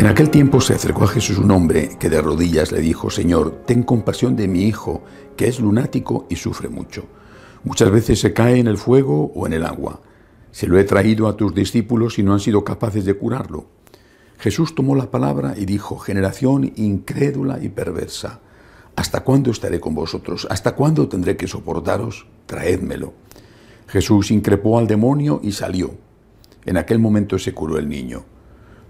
En aquel tiempo se acercó a Jesús un hombre que de rodillas le dijo: Señor, ten compasión de mi hijo, que es lunático y sufre mucho. Muchas veces se cae en el fuego o en el agua. Se lo he traído a tus discípulos y no han sido capaces de curarlo. Jesús tomó la palabra y dijo: generación incrédula y perversa, ¿hasta cuándo estaré con vosotros? ¿Hasta cuándo tendré que soportaros? Traédmelo. Jesús increpó al demonio y salió. En aquel momento se curó el niño.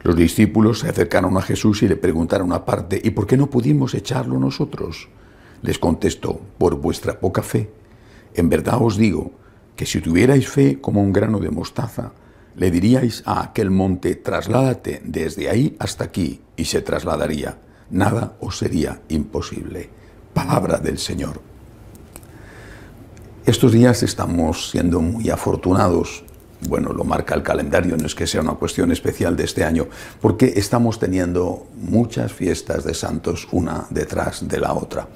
Los discípulos se acercaron a Jesús y le preguntaron aparte: ¿y por qué no pudimos echarlo nosotros? Les contestó: por vuestra poca fe. En verdad os digo que si tuvierais fe como un grano de mostaza, le diríais a aquel monte: trasládate desde ahí hasta aquí, y se trasladaría. Nada os sería imposible. Palabra del Señor. Estos días estamos siendo muy afortunados. Bueno, lo marca el calendario, no es que sea una cuestión especial de este año, porque estamos teniendo muchas fiestas de santos una detrás de la otra.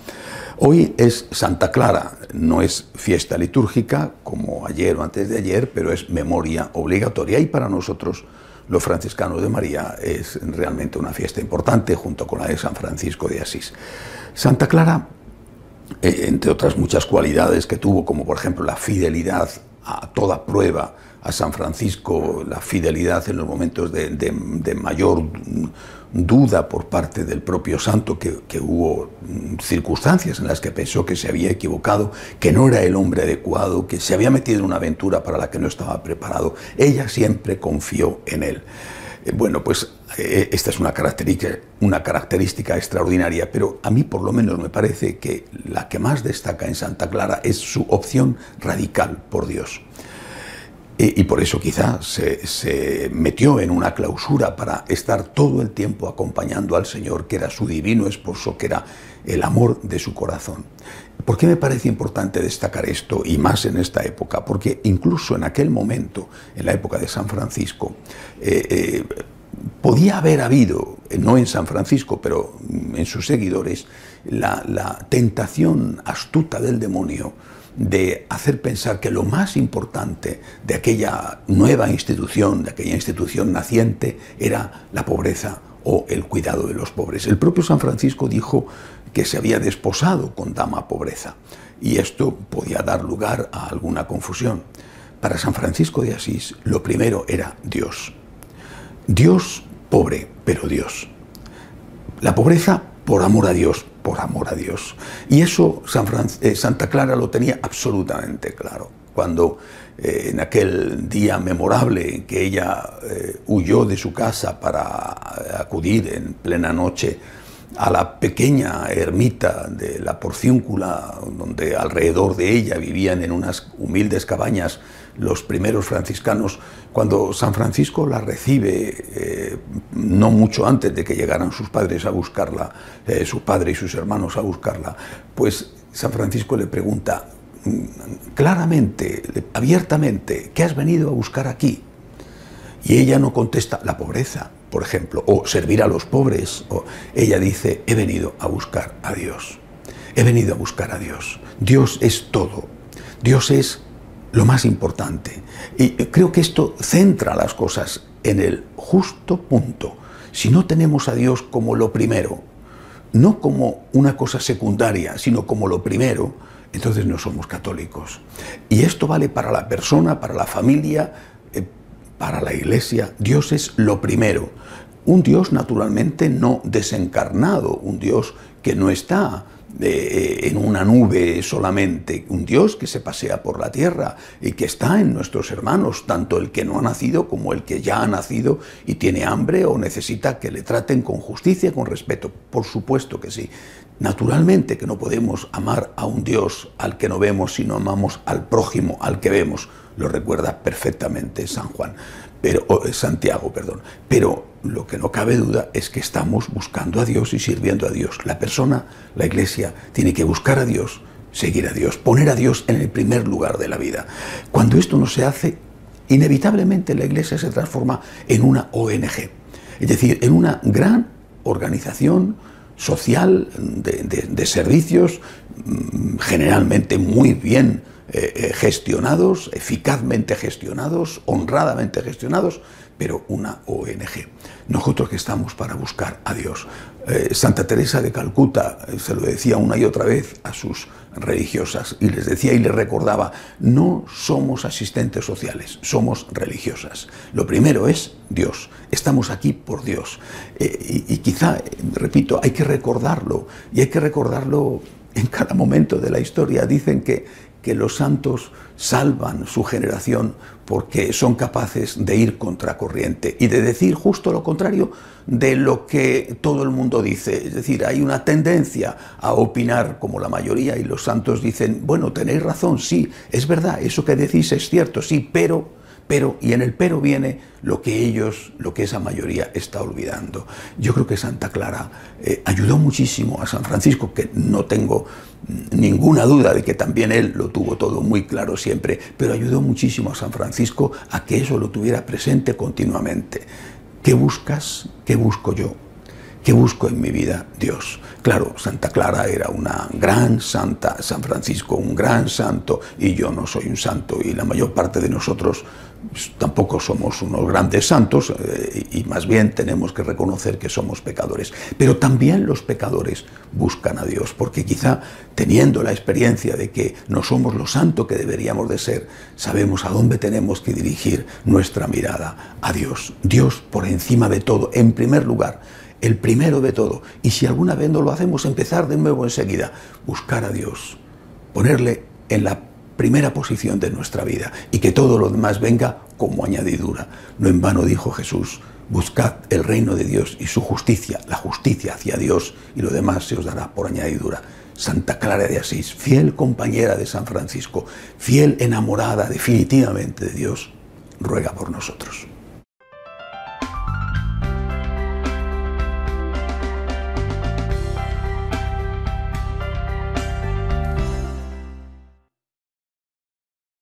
Hoy es Santa Clara, no es fiesta litúrgica como ayer o antes de ayer, pero es memoria obligatoria, y para nosotros, los franciscanos de María, es realmente una fiesta importante junto con la de San Francisco de Asís. Santa Clara, entre otras muchas cualidades que tuvo, como por ejemplo la fidelidad a toda prueba a San Francisco, la fidelidad en los momentos de mayor duda por parte del propio santo, que hubo circunstancias en las que pensó que se había equivocado, que no era el hombre adecuado, que se había metido en una aventura para la que no estaba preparado. Ella siempre confió en él. Bueno, pues esta es una característica extraordinaria, pero a mí por lo menos me parece que la que más destaca en Santa Clara es su opción radical por Dios. Y por eso quizá se metió en una clausura para estar todo el tiempo acompañando al Señor, que era su divino esposo, que era el amor de su corazón. ¿Por qué me parece importante destacar esto, y más en esta época? Porque incluso en aquel momento, en la época de San Francisco, podía haber habido, no en San Francisco, pero en sus seguidores, la tentación astuta del demonio de hacer pensar que lo más importante de aquella nueva institución, de aquella institución naciente, era la pobreza o el cuidado de los pobres. El propio San Francisco dijo que se había desposado con dama pobreza, y esto podía dar lugar a alguna confusión. Para San Francisco de Asís, lo primero era Dios. Dios pobre, pero Dios. La pobreza por amor a Dios, por amor a Dios. Y eso Santa Clara lo tenía absolutamente claro. Cuando en aquel día memorable en que ella huyó de su casa para acudir en plena noche a la pequeña ermita de la Porciúncula, donde alrededor de ella vivían en unas humildes cabañas los primeros franciscanos, cuando San Francisco la recibe, no mucho antes de que llegaran sus padres a buscarla, su padre y sus hermanos a buscarla, pues San Francisco le pregunta claramente, abiertamente: ¿qué has venido a buscar aquí? Y ella no contesta: la pobreza, por ejemplo, o servir a los pobres. Ella dice: he venido a buscar a Dios. He venido a buscar a Dios. Dios es todo. Dios es lo más importante. Y creo que esto centra las cosas en el justo punto. Si no tenemos a Dios como lo primero, no como una cosa secundaria, sino como lo primero, entonces no somos católicos. Y esto vale para la persona, para la familia, para la Iglesia. Dios es lo primero. Un Dios naturalmente no desencarnado, un Dios que no está en una nube solamente, un Dios que se pasea por la tierra y que está en nuestros hermanos, tanto el que no ha nacido como el que ya ha nacido y tiene hambre o necesita que le traten con justicia y con respeto. Por supuesto que sí. Naturalmente que no podemos amar a un Dios al que no vemos, sino amamos al prójimo al que vemos. Lo recuerda perfectamente Santiago. Pero lo que no cabe duda es que estamos buscando a Dios y sirviendo a Dios. La persona, la Iglesia, tiene que buscar a Dios, seguir a Dios, poner a Dios en el primer lugar de la vida. Cuando esto no se hace, inevitablemente la Iglesia se transforma en una ONG, es decir, en una gran organización social de servicios, generalmente muy bien gestionados, eficazmente gestionados, honradamente gestionados, pero una ONG. Nosotros que estamos para buscar a Dios. Santa Teresa de Calcuta se lo decía una y otra vez a sus religiosas y les decía y les recordaba: no somos asistentes sociales, somos religiosas. Lo primero es Dios, estamos aquí por Dios. Y quizá, repito, hay que recordarlo, y hay que recordarlo en cada momento de la historia. Dicen que los santos salvan su generación porque son capaces de ir contracorriente y de decir justo lo contrario de lo que todo el mundo dice. Es decir, hay una tendencia a opinar como la mayoría y los santos dicen: bueno, tenéis razón, sí, es verdad, eso que decís es cierto, sí, pero, y en el pero viene lo que esa mayoría está olvidando. Yo creo que Santa Clara ayudó muchísimo a San Francisco, que no tengo ninguna duda de que también él lo tuvo todo muy claro siempre, pero ayudó muchísimo a San Francisco a que eso lo tuviera presente continuamente. ¿Qué buscas? ¿Qué busco yo? ¿Qué busco en mi vida? Dios. Claro, Santa Clara era una gran santa, San Francisco un gran santo, y yo no soy un santo, y la mayor parte de nosotros tampoco somos unos grandes santos, y más bien tenemos que reconocer que somos pecadores. Pero también los pecadores buscan a Dios, porque quizá teniendo la experiencia de que no somos lo santo que deberíamos de ser, sabemos a dónde tenemos que dirigir nuestra mirada: a Dios. Dios por encima de todo, en primer lugar, el primero de todo. Y si alguna vez no lo hacemos, empezar de nuevo enseguida, buscar a Dios, ponerle en la primera posición de nuestra vida, y que todo lo demás venga como añadidura. No en vano dijo Jesús: buscad el reino de Dios y su justicia, la justicia hacia Dios, y lo demás se os dará por añadidura. Santa Clara de Asís, fiel compañera de San Francisco, fiel enamorada definitivamente de Dios, ruega por nosotros.